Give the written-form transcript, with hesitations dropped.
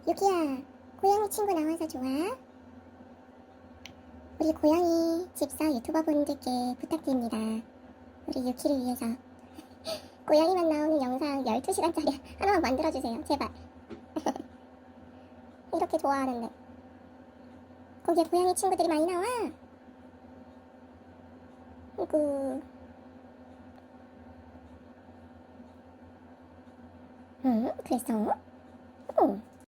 유키야, 고양이 친구 나와서 좋아? 우리 고양이 집사 유튜버분들께 부탁드립니다. 우리 유키를 위해서 고양이만 나오는 영상 12시간짜리 하나만 만들어주세요. 제발. 이렇게 좋아하는데 거기에 고양이 친구들이 많이 나와. 아이고. 응? 그랬어? 응.